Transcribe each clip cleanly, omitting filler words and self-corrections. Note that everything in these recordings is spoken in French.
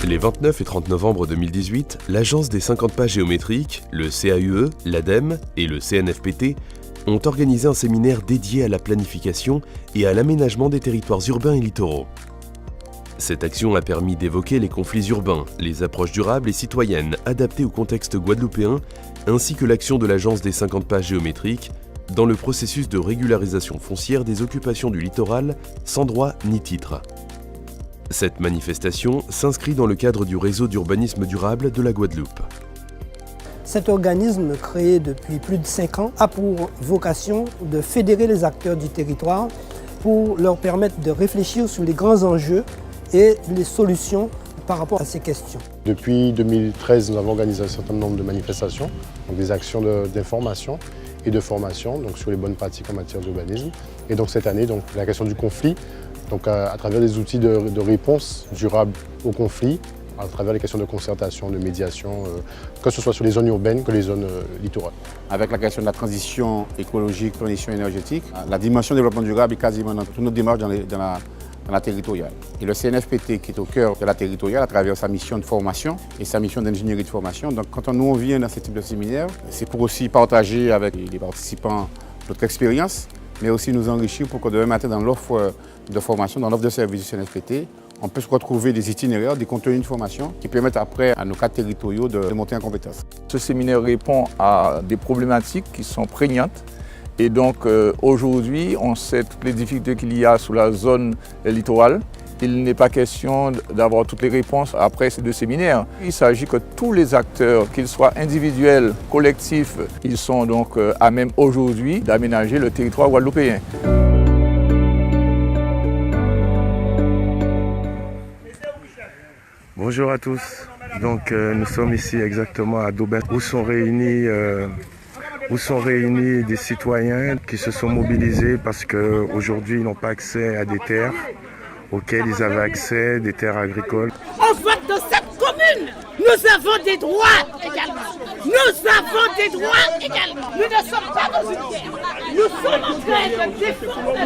Les 29 et 30 novembre 2018, l'Agence des 50 pas géométriques, le CAUE, l'ADEME et le CNFPT ont organisé un séminaire dédié à la planification et à l'aménagement des territoires urbains et littoraux. Cette action a permis d'évoquer les conflits urbains, les approches durables et citoyennes adaptées au contexte guadeloupéen, ainsi que l'action de l'Agence des 50 pas géométriques dans le processus de régularisation foncière des occupations du littoral sans droit ni titre. Cette manifestation s'inscrit dans le cadre du réseau d'urbanisme durable de la Guadeloupe. Cet organisme, créé depuis plus de 5 ans, a pour vocation de fédérer les acteurs du territoire pour leur permettre de réfléchir sur les grands enjeux et les solutions par rapport à ces questions. Depuis 2013, nous avons organisé un certain nombre de manifestations, donc des actions d'information et de formation donc sur les bonnes pratiques en matière d'urbanisme. Et donc cette année, donc, la question du conflit, donc à travers des outils de réponse durable au conflit, à travers les questions de concertation, de médiation, que ce soit sur les zones urbaines que les zones littorales. Avec la question de la transition écologique, transition énergétique, la dimension développement durable est quasiment dans toute notre démarche dans la territoriale. Et le CNFPT qui est au cœur de la territoriale à travers sa mission de formation et sa mission d'ingénierie de formation. Donc quand on vient dans ce type de séminaire, c'est pour aussi partager avec les participants notre expérience, mais aussi nous enrichir pour que demain matin dans l'offre de formation, dans l'offre de service du CNFPT, on peut se retrouver des itinéraires, des contenus de formation qui permettent après à nos cadres territoriaux de monter en compétences. Ce séminaire répond à des problématiques qui sont prégnantes. Et donc aujourd'hui, on sait toutes les difficultés qu'il y a sur la zone littorale. Il n'est pas question d'avoir toutes les réponses après ces deux séminaires. Il s'agit que tous les acteurs, qu'ils soient individuels, collectifs, ils sont donc à même aujourd'hui d'aménager le territoire guadeloupéen. Bonjour à tous. Donc nous sommes ici exactement à Daubin où sont réunis des citoyens qui se sont mobilisés parce qu'aujourd'hui ils n'ont pas accès à des terres auxquelles ils avaient accès, des terres agricoles. En fait, dans cette commune, nous avons des droits également. Nous avons des droits également. Nous ne sommes pas dans une guerre. Nous sommes en train de défendre les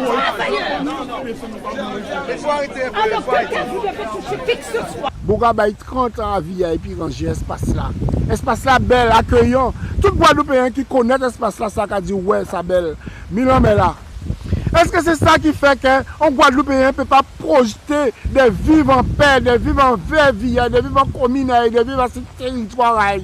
travailleurs. Alors peut-être vous devez toucher qui que ce soit. Boga bail 30 ans à vie et puis ranger espace là. Espace là belle, accueillant. Tout Guadeloupéen qui connaît l'espace là, ça a dit ouais, ça belle. Milan est là. Est-ce que c'est ça qui fait qu'un Guadeloupéen ne peut pas projeter de vivre en paix, de vivre en vraie vie, de vivre en commune, de vivre sur ce territoire?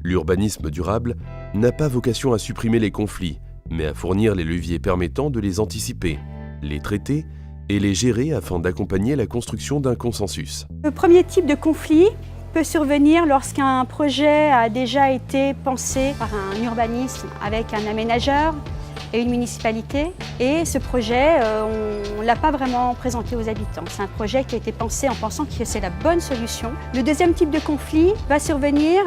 L'urbanisme durable n'a pas vocation à supprimer les conflits, mais à fournir les leviers permettant de les anticiper, les traiter et les gérer afin d'accompagner la construction d'un consensus. Le premier type de conflit peut survenir lorsqu'un projet a déjà été pensé par un urbaniste avec un aménageur et une municipalité. Et ce projet, on ne l'a pas vraiment présenté aux habitants. C'est un projet qui a été pensé en pensant que c'est la bonne solution. Le deuxième type de conflit va survenir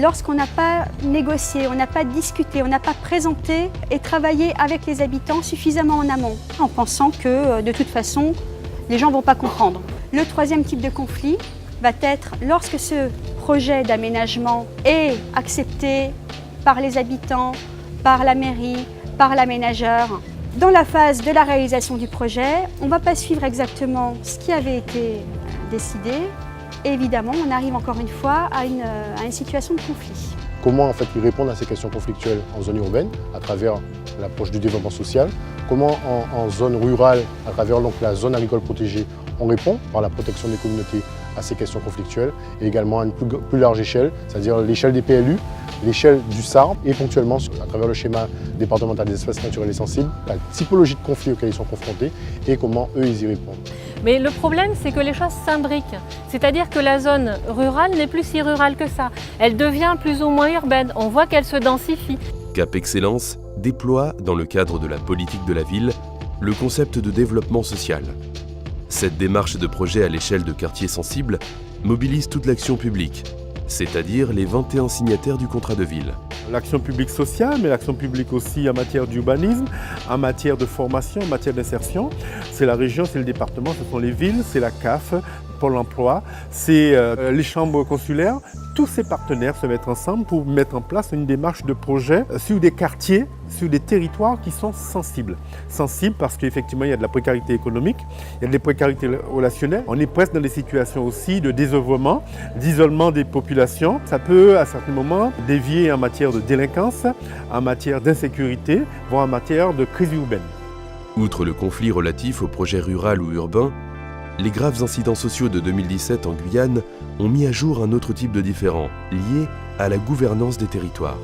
lorsqu'on n'a pas négocié, on n'a pas discuté, on n'a pas présenté et travaillé avec les habitants suffisamment en amont, en pensant que de toute façon, les gens ne vont pas comprendre. Le troisième type de conflit va être lorsque ce projet d'aménagement est accepté par les habitants, par la mairie, par l'aménageur. Dans la phase de la réalisation du projet, on ne va pas suivre exactement ce qui avait été décidé. Et évidemment, on arrive encore une fois à une situation de conflit. Comment en fait y répondre à ces questions conflictuelles en zone urbaine à travers l'approche du développement social? Comment en zone rurale, à travers donc, la zone agricole protégée, on répond par la protection des communautés à ces questions conflictuelles et également à une plus large échelle, c'est-à-dire l'échelle des PLU, l'échelle du SARP et ponctuellement à travers le schéma départemental des espaces naturels et sensibles, la typologie de conflits auxquels ils sont confrontés et comment eux ils y répondent. Mais le problème c'est que les choses s'imbriquent, c'est-à-dire que la zone rurale n'est plus si rurale que ça, elle devient plus ou moins urbaine, on voit qu'elle se densifie. Cap Excellence déploie, dans le cadre de la politique de la ville, le concept de développement social. Cette démarche de projet à l'échelle de quartiers sensibles mobilise toute l'action publique, c'est-à-dire les 21 signataires du contrat de ville. L'action publique sociale, mais l'action publique aussi en matière d'urbanisme, en matière de formation, en matière d'insertion. C'est la région, c'est le département, ce sont les villes, c'est la CAF, Pôle emploi, c'est les chambres consulaires. Tous ces partenaires se mettent ensemble pour mettre en place une démarche de projet sur des quartiers, sur des territoires qui sont sensibles. Sensibles parce qu'effectivement, il y a de la précarité économique, il y a de la précarité relationnelle. On est presque dans des situations aussi de désœuvrement, d'isolement des populations. Ça peut, à certains moments, dévier en matière de délinquance, en matière d'insécurité, voire en matière de crise urbaine. Outre le conflit relatif au projet rural ou urbain, les graves incidents sociaux de 2017 en Guyane ont mis à jour un autre type de différend, lié à la gouvernance des territoires.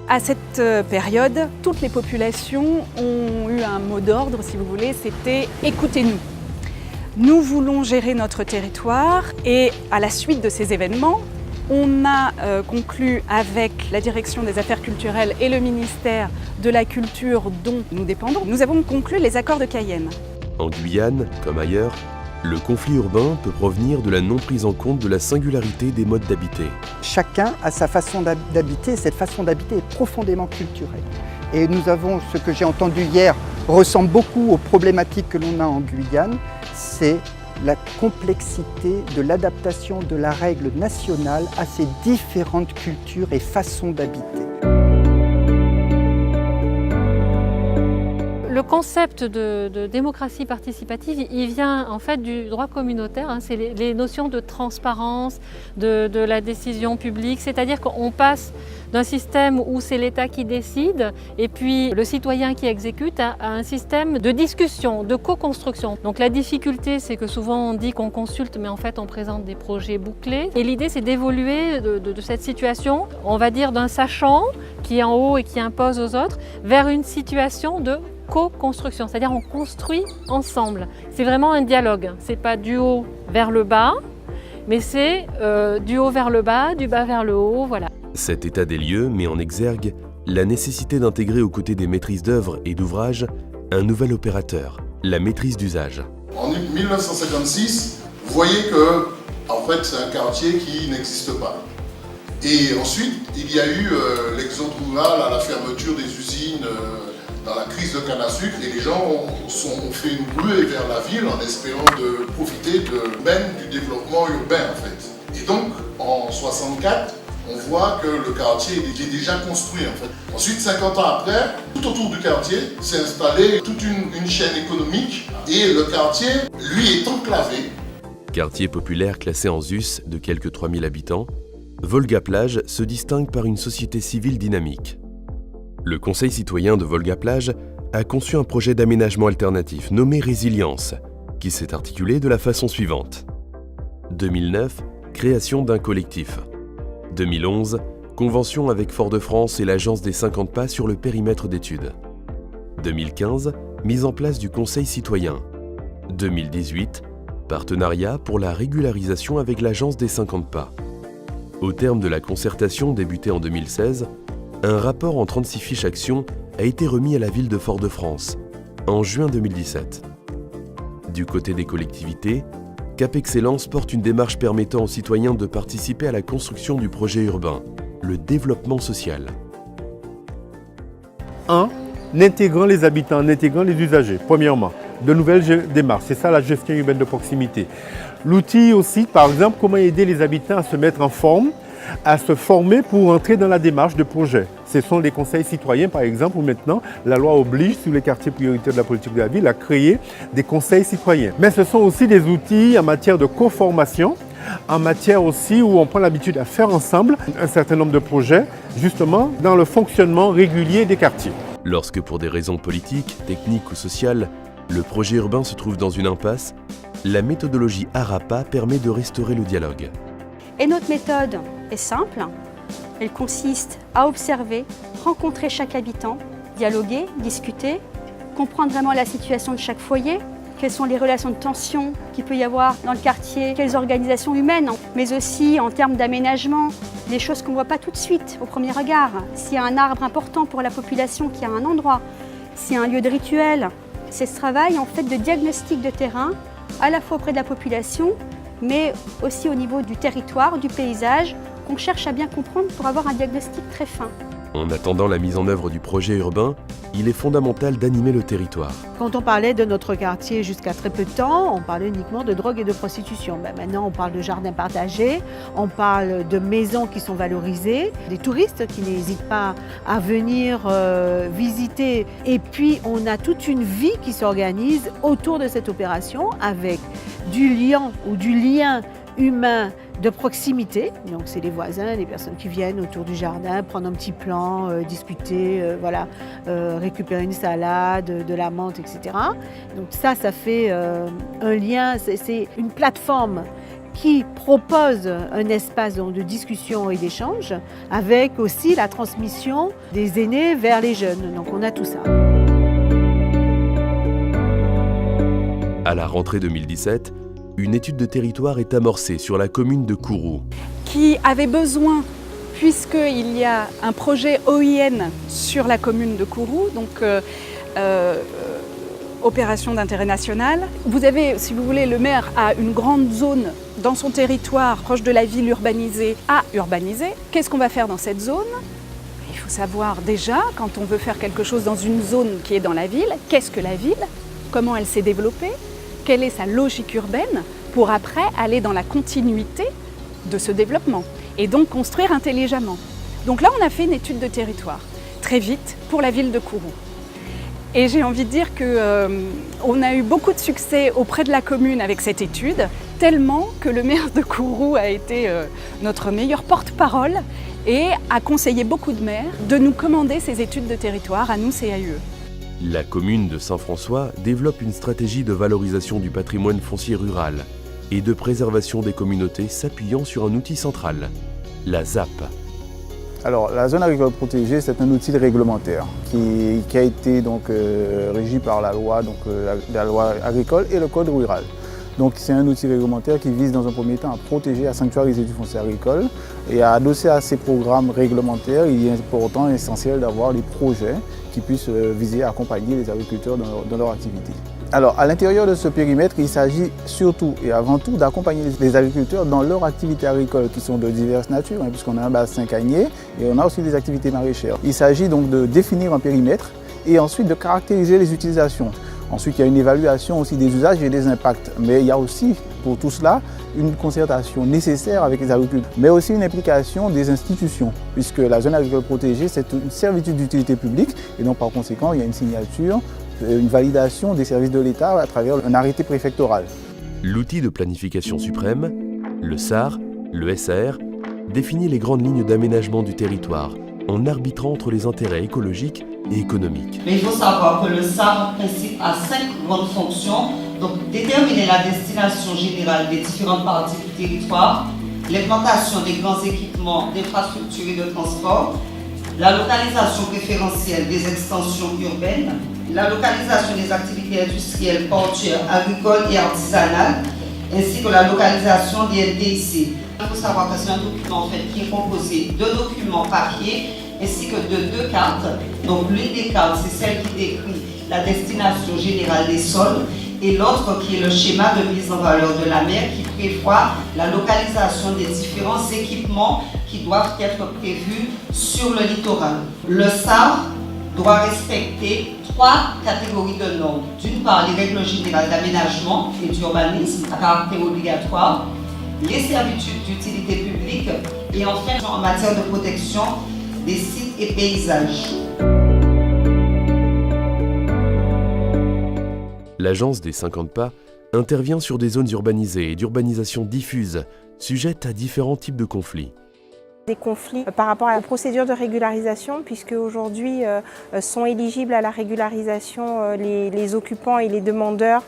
À cette période, toutes les populations ont eu un mot d'ordre, si vous voulez, c'était « écoutez-nous ». Nous voulons gérer notre territoire et à la suite de ces événements, on a conclu avec la direction des affaires culturelles et le ministère de la Culture dont nous dépendons, nous avons conclu les accords de Cayenne. En Guyane, comme ailleurs, le conflit urbain peut provenir de la non-prise en compte de la singularité des modes d'habiter. Chacun a sa façon d'habiter, cette façon d'habiter est profondément culturelle. Et nous avons, ce que j'ai entendu hier, ressemble beaucoup aux problématiques que l'on a en Guyane, c'est la complexité de l'adaptation de la règle nationale à ces différentes cultures et façons d'habiter. Le concept de démocratie participative, il vient en fait du droit communautaire, hein, c'est les notions de transparence, de la décision publique, c'est-à-dire qu'on passe d'un système où c'est l'État qui décide et puis le citoyen qui exécute à un système de discussion, de co-construction. Donc la difficulté, c'est que souvent on dit qu'on consulte, mais en fait on présente des projets bouclés. Et l'idée, c'est d'évoluer de cette situation, on va dire d'un sachant qui est en haut et qui impose aux autres, vers une situation de co-construction, c'est-à-dire on construit ensemble. C'est vraiment un dialogue, c'est pas du haut vers le bas, mais c'est du haut vers le bas, du bas vers le haut, voilà. Cet état des lieux met en exergue la nécessité d'intégrer aux côtés des maîtrises d'œuvre et d'ouvrage un nouvel opérateur, la maîtrise d'usage. En 1956, vous voyez que en fait, c'est un quartier qui n'existe pas. Et ensuite, il y a eu l'exode rural à la fermeture des usines dans la crise de canne à sucre et les gens ont fait une ruée vers la ville en espérant de profiter même du développement urbain en fait. Et donc, en 64, on voit que le quartier est déjà construit en fait. Ensuite, 50 ans après, tout autour du quartier s'est installée toute une chaîne économique et le quartier, lui, est enclavé. Quartier populaire classé en ZUS de quelques 3000 habitants, Volga-Plage se distingue par une société civile dynamique. Le Conseil citoyen de Volga-Plage a conçu un projet d'aménagement alternatif nommé Résilience, qui s'est articulé de la façon suivante. 2009, création d'un collectif. 2011, convention avec Fort-de-France et l'Agence des 50 pas sur le périmètre d'études. 2015, mise en place du Conseil citoyen. 2018, partenariat pour la régularisation avec l'Agence des 50 pas. Au terme de la concertation débutée en 2016, un rapport en 36 fiches actions a été remis à la ville de Fort-de-France en juin 2017. Du côté des collectivités, Cap Excellence porte une démarche permettant aux citoyens de participer à la construction du projet urbain, le développement social. 1. En intégrant les habitants, en intégrant les usagers, premièrement. De nouvelles démarches, c'est ça la gestion urbaine de proximité. L'outil aussi, par exemple, comment aider les habitants à se mettre en forme, à se former pour entrer dans la démarche de projet. Ce sont les conseils citoyens, par exemple, où maintenant la loi oblige sur les quartiers prioritaires de la politique de la ville à créer des conseils citoyens. Mais ce sont aussi des outils en matière de co-formation, en matière aussi où on prend l'habitude à faire ensemble un certain nombre de projets, justement dans le fonctionnement régulier des quartiers. Lorsque pour des raisons politiques, techniques ou sociales, le projet urbain se trouve dans une impasse, la méthodologie ARAPA permet de restaurer le dialogue. Et notre méthode est simple, elle consiste à observer, rencontrer chaque habitant, dialoguer, discuter, comprendre vraiment la situation de chaque foyer, quelles sont les relations de tension qu'il peut y avoir dans le quartier, quelles organisations humaines, mais aussi en termes d'aménagement, des choses qu'on ne voit pas tout de suite au premier regard. S'il y a un arbre important pour la population qui a un endroit, s'il y a un lieu de rituel, c'est ce travail en fait de diagnostic de terrain, à la fois auprès de la population, mais aussi au niveau du territoire, du paysage, qu'on cherche à bien comprendre pour avoir un diagnostic très fin. En attendant la mise en œuvre du projet urbain, il est fondamental d'animer le territoire. Quand on parlait de notre quartier jusqu'à très peu de temps, on parlait uniquement de drogue et de prostitution. Maintenant, on parle de jardins partagés, on parle de maisons qui sont valorisées, des touristes qui n'hésitent pas à venir visiter. Et puis, on a toute une vie qui s'organise autour de cette opération avec du lien humain de proximité. Donc c'est les voisins, les personnes qui viennent autour du jardin, prendre un petit plan, discuter, récupérer une salade, de la menthe, etc. Donc ça fait un lien, c'est une plateforme qui propose un espace de discussion et d'échange avec aussi la transmission des aînés vers les jeunes. Donc on a tout ça. À la rentrée 2017, une étude de territoire est amorcée sur la commune de Kourou. Qui avait besoin, puisqu'il y a un projet OIN sur la commune de Kourou, donc opération d'intérêt national. Vous avez, si vous voulez, le maire a une grande zone dans son territoire, proche de la ville urbanisée, à urbaniser. Qu'est-ce qu'on va faire dans cette zone ? Il faut savoir déjà, quand on veut faire quelque chose dans une zone qui est dans la ville, qu'est-ce que la ville ? Comment elle s'est développée ? Quelle est sa logique urbaine pour après aller dans la continuité de ce développement et donc construire intelligemment. Donc là, on a fait une étude de territoire, très vite, pour la ville de Kourou. Et j'ai envie de dire qu'on a eu beaucoup de succès auprès de la commune avec cette étude, tellement que le maire de Kourou a été notre meilleur porte-parole et a conseillé beaucoup de maires de nous commander ces études de territoire à nous, CAUE. La commune de Saint-François développe une stratégie de valorisation du patrimoine foncier rural et de préservation des communautés s'appuyant sur un outil central, la ZAP. Alors, la zone agricole protégée, c'est un outil réglementaire qui a été donc, régi par la loi agricole et le code rural. Donc c'est un outil réglementaire qui vise dans un premier temps à protéger, à sanctuariser du foncier agricole et à adosser à ces programmes réglementaires, il est important et essentiel d'avoir des projets qui puissent viser à accompagner les agriculteurs dans leur activité. Alors à l'intérieur de ce périmètre, il s'agit surtout et avant tout d'accompagner les agriculteurs dans leur activité agricole qui sont de diverses natures, puisqu'on a un bassin caigné et on a aussi des activités maraîchères. Il s'agit donc de définir un périmètre et ensuite de caractériser les utilisations. Ensuite, il y a une évaluation aussi des usages et des impacts. Mais il y a aussi, pour tout cela, une concertation nécessaire avec les agriculteurs, mais aussi une implication des institutions, puisque la zone agricole protégée, c'est une servitude d'utilité publique, et donc par conséquent, il y a une signature, une validation des services de l'État à travers un arrêté préfectoral. L'outil de planification suprême, le SAR, le SAR, définit les grandes lignes d'aménagement du territoire, en arbitrant entre les intérêts écologiques et économiques. Mais il faut savoir que le SAR principe a 5 grandes fonctions. Donc, déterminer la destination générale des différentes parties du territoire, l'implantation des grands équipements d'infrastructures et de transport, la localisation préférentielle des extensions urbaines, la localisation des activités industrielles, portuaires, agricoles et artisanales, ainsi que la localisation des NTIC. Il faut savoir que c'est un document en fait, qui est composé de documents papier ainsi que de 2 cartes. Donc l'une des cartes, c'est celle qui décrit la destination générale des sols et l'autre qui est le schéma de mise en valeur de la mer qui prévoit la localisation des différents équipements qui doivent être prévus sur le littoral. Le SAR doit respecter 3 catégories de normes. D'une part, les règles générales d'aménagement et d'urbanisme à caractère obligatoire, les servitudes d'utilité publique et enfin en matière de protection des sites et paysages. L'agence des 50 pas intervient sur des zones urbanisées et d'urbanisation diffuse, sujettes à différents types de conflits. Des conflits par rapport à la procédure de régularisation, puisque aujourd'hui sont éligibles à la régularisation les occupants et les demandeurs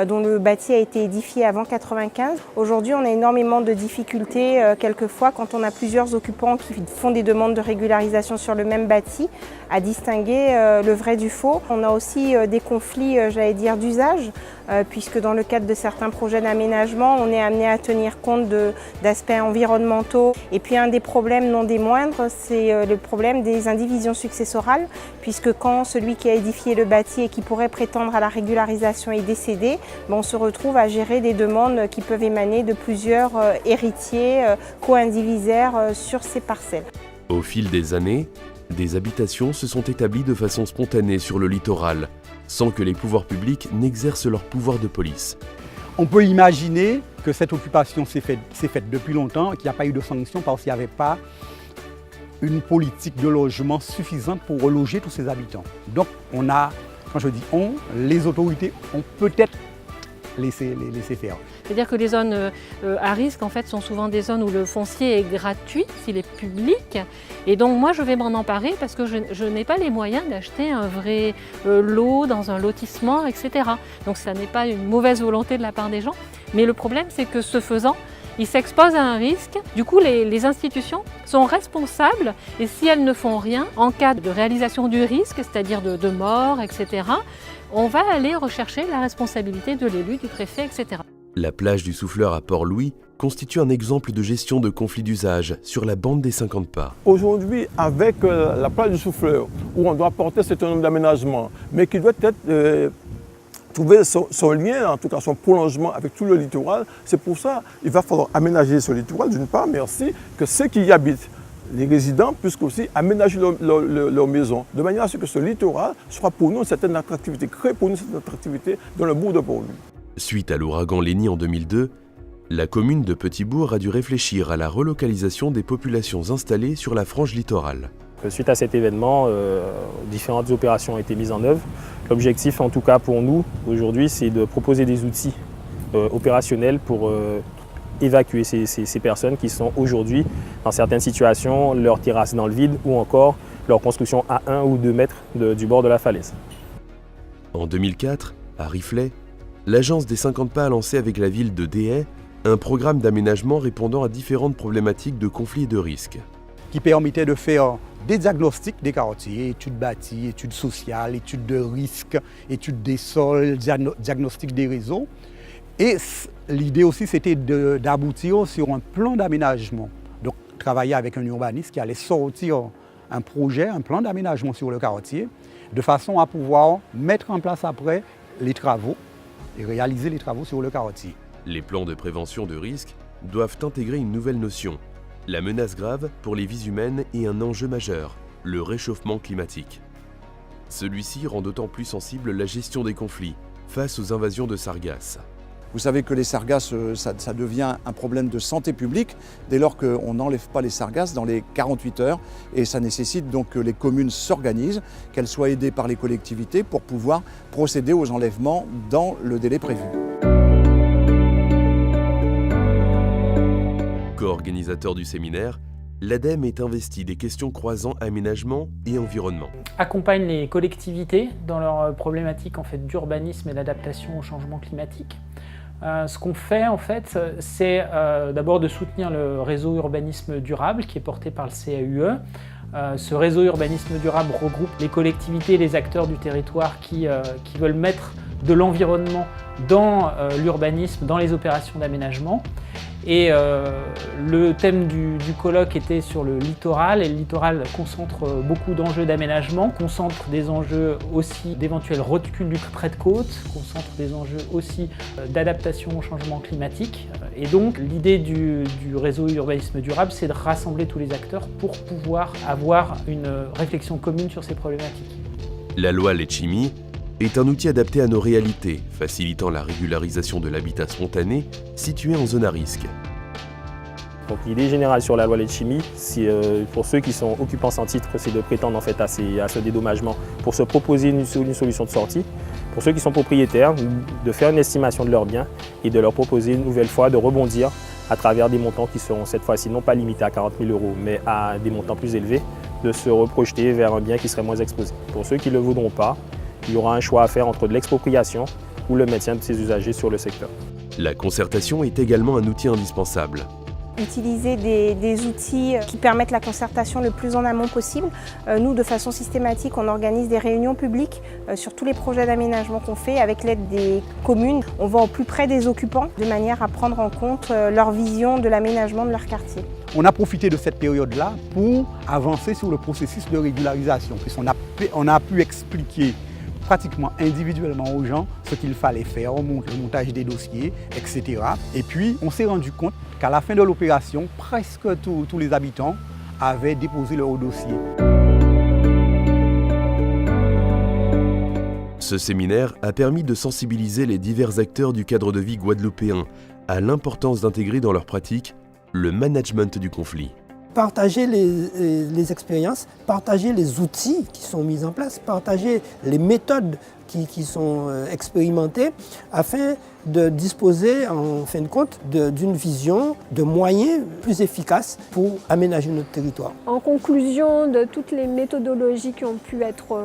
dont le bâti a été édifié avant 1995. Aujourd'hui, on a énormément de difficultés quelquefois quand on a plusieurs occupants qui font des demandes de régularisation sur le même bâti, à distinguer le vrai du faux. On a aussi des conflits, j'allais dire, d'usage, puisque dans le cadre de certains projets d'aménagement, on est amené à tenir compte d'aspects environnementaux. Et puis un des problèmes non des moindres, c'est le problème des indivisions successorales, puisque quand celui qui a édifié le bâti et qui pourrait prétendre à la régularisation est décédé, on se retrouve à gérer des demandes qui peuvent émaner de plusieurs héritiers co-indivisaires sur ces parcelles. Au fil des années, des habitations se sont établies de façon spontanée sur le littoral, sans que les pouvoirs publics n'exercent leur pouvoir de police. On peut imaginer que cette occupation s'est faite depuis longtemps et qu'il n'y a pas eu de sanctions parce qu'il n'y avait pas une politique de logement suffisante pour reloger tous ces habitants. Donc on a, quand je dis on, les autorités ont peut-être laissé faire. C'est-à-dire que les zones à risque en fait, sont souvent des zones où le foncier est gratuit, s'il est public. Et donc moi je vais m'en emparer parce que je n'ai pas les moyens d'acheter un vrai lot dans un lotissement, etc. Donc ça n'est pas une mauvaise volonté de la part des gens. Mais le problème c'est que ce faisant, ils s'exposent à un risque. Du coup, les institutions sont responsables et si elles ne font rien, en cas de réalisation du risque, c'est-à-dire de mort, etc., on va aller rechercher la responsabilité de l'élu, du préfet, etc. La plage du Souffleur à Port-Louis constitue un exemple de gestion de conflits d'usage sur la bande des 50 pas. Aujourd'hui, avec la plage du Souffleur, où on doit apporter un certain nombre d'aménagements, mais qui doit être trouver son lien, en tout cas son prolongement avec tout le littoral. C'est pour ça qu'il va falloir aménager ce littoral d'une part, mais aussi que ceux qui y habitent, les résidents, puissent aussi aménager leur maison, de manière à ce que ce littoral soit pour nous une certaine attractivité, crée pour nous une certaine attractivité dans le bourg de Port-Louis. Suite à l'ouragan Léni en 2002, la commune de Petit-Bourg a dû réfléchir à la relocalisation des populations installées sur la frange littorale. Suite à cet événement, différentes opérations ont été mises en œuvre. L'objectif, en tout cas pour nous, aujourd'hui, c'est de proposer des outils opérationnels pour évacuer ces personnes qui sont aujourd'hui, dans certaines situations, leur terrasse dans le vide ou encore leur construction à 1 ou 2 mètres du bord de la falaise. En 2004, à Riflet, l'agence des 50 pas a lancé avec la ville de Déhay un programme d'aménagement répondant à différentes problématiques de conflits et de risques. Qui permettait de faire des diagnostics des quartiers, études bâties, études sociales, études de risques, études des sols, diagnostics des réseaux. Et l'idée aussi, c'était d'aboutir sur un plan d'aménagement. Donc, travailler avec un urbaniste qui allait sortir un projet, un plan d'aménagement sur le quartier, de façon à pouvoir mettre en place après les travaux et réaliser les travaux sur le quartier. Les plans de prévention de risques doivent intégrer une nouvelle notion. La menace grave pour les vies humaines est un enjeu majeur, le réchauffement climatique. Celui-ci rend d'autant plus sensible la gestion des conflits face aux invasions de sargasses. Vous savez que les sargasses, ça devient un problème de santé publique dès lors qu'on n'enlève pas les sargasses dans les 48 heures. Et ça nécessite donc que les communes s'organisent, qu'elles soient aidées par les collectivités pour pouvoir procéder aux enlèvements dans le délai prévu. Co-organisateur du séminaire, l'ADEME est investi des questions croisant aménagement et environnement. Accompagne les collectivités dans leurs problématiques d'urbanisme et d'adaptation au changement climatique. Ce qu'on fait c'est d'abord de soutenir le réseau urbanisme durable qui est porté par le CAUE. Ce réseau urbanisme durable regroupe les collectivités et les acteurs du territoire qui veulent mettre de l'environnement dans l'urbanisme, dans les opérations d'aménagement. Et le thème du colloque était sur le littoral, et le littoral concentre beaucoup d'enjeux d'aménagement, concentre des enjeux aussi d'éventuels recul du trait de côte, concentre des enjeux aussi d'adaptation au changement climatique. Et donc l'idée du réseau urbanisme durable, c'est de rassembler tous les acteurs pour pouvoir avoir une réflexion commune sur ces problématiques. La loi Letchimy est un outil adapté à nos réalités, facilitant la régularisation de l'habitat spontané situé en zone à risque. Donc l'idée générale sur la loi Letchimy, pour ceux qui sont occupants sans titre, c'est de prétendre à ce dédommagement pour se proposer une solution de sortie. Pour ceux qui sont propriétaires, de faire une estimation de leurs biens et de leur proposer une nouvelle fois de rebondir à travers des montants qui seront cette fois-ci non pas limités à 40 000 €, mais à des montants plus élevés, de se reprojeter vers un bien qui serait moins exposé. Pour ceux qui ne le voudront pas, il y aura un choix à faire entre de l'expropriation ou le maintien de ces usagers sur le secteur. La concertation est également un outil indispensable. Utiliser des outils qui permettent la concertation le plus en amont possible. Nous, de façon systématique, on organise des réunions publiques sur tous les projets d'aménagement qu'on fait avec l'aide des communes. On va au plus près des occupants de manière à prendre en compte leur vision de l'aménagement de leur quartier. On a profité de cette période-là pour avancer sur le processus de régularisation, puisqu'on a pu expliquer pratiquement individuellement aux gens ce qu'il fallait faire, le montage des dossiers, etc. Et puis, on s'est rendu compte qu'à la fin de l'opération, presque tous les habitants avaient déposé leur dossier. Ce séminaire a permis de sensibiliser les divers acteurs du cadre de vie guadeloupéen à l'importance d'intégrer dans leur pratique le management du conflit. Partager les expériences, partager les outils qui sont mis en place, partager les méthodes qui sont expérimentées afin de disposer en fin de compte d'une vision, de moyens plus efficaces pour aménager notre territoire. En conclusion de toutes les méthodologies qui ont pu être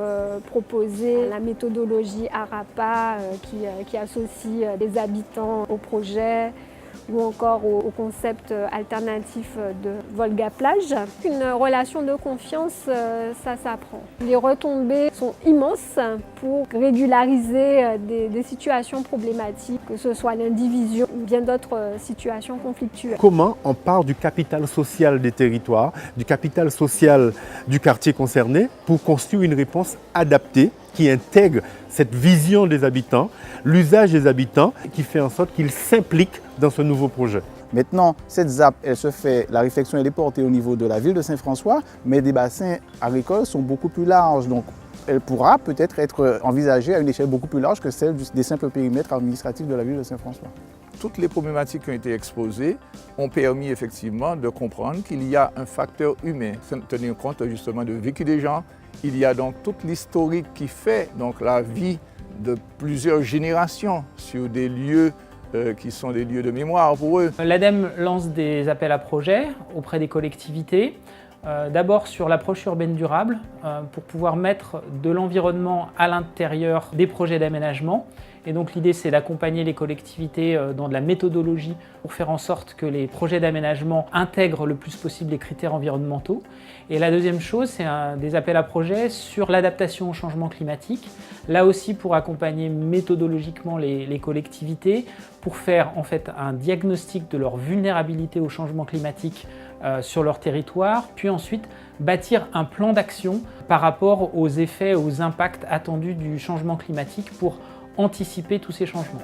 proposées, la méthodologie ARAPA qui associe les habitants au projet, ou encore au concept alternatif de Volga-Plage. Une relation de confiance, ça s'apprend. Les retombées sont immenses pour régulariser des situations problématiques, que ce soit l'indivision ou bien d'autres situations conflictuelles. Comment on part du capital social des territoires, du capital social du quartier concerné pour construire une réponse adaptée qui intègre cette vision des habitants, l'usage des habitants, qui fait en sorte qu'ils s'impliquent dans ce nouveau projet. Maintenant, cette ZAP, la réflexion elle est portée au niveau de la ville de Saint-François, mais des bassins agricoles sont beaucoup plus larges. Donc, elle pourra peut-être être envisagée à une échelle beaucoup plus large que celle des simples périmètres administratifs de la ville de Saint-François. Toutes les problématiques qui ont été exposées ont permis effectivement de comprendre qu'il y a un facteur humain, tenir compte justement du vécu des gens. Il y a donc toute l'historique qui fait donc la vie de plusieurs générations sur des lieux qui sont des lieux de mémoire pour eux. L'ADEME lance des appels à projets auprès des collectivités, d'abord sur l'approche urbaine durable, pour pouvoir mettre de l'environnement à l'intérieur des projets d'aménagement. Et donc l'idée c'est d'accompagner les collectivités dans de la méthodologie pour faire en sorte que les projets d'aménagement intègrent le plus possible les critères environnementaux. Et la deuxième chose, c'est des appels à projets sur l'adaptation au changement climatique. Là aussi pour accompagner méthodologiquement les collectivités, pour faire en fait un diagnostic de leur vulnérabilité au changement climatique sur leur territoire, puis ensuite bâtir un plan d'action par rapport aux effets, aux impacts attendus du changement climatique pour anticiper tous ces changements.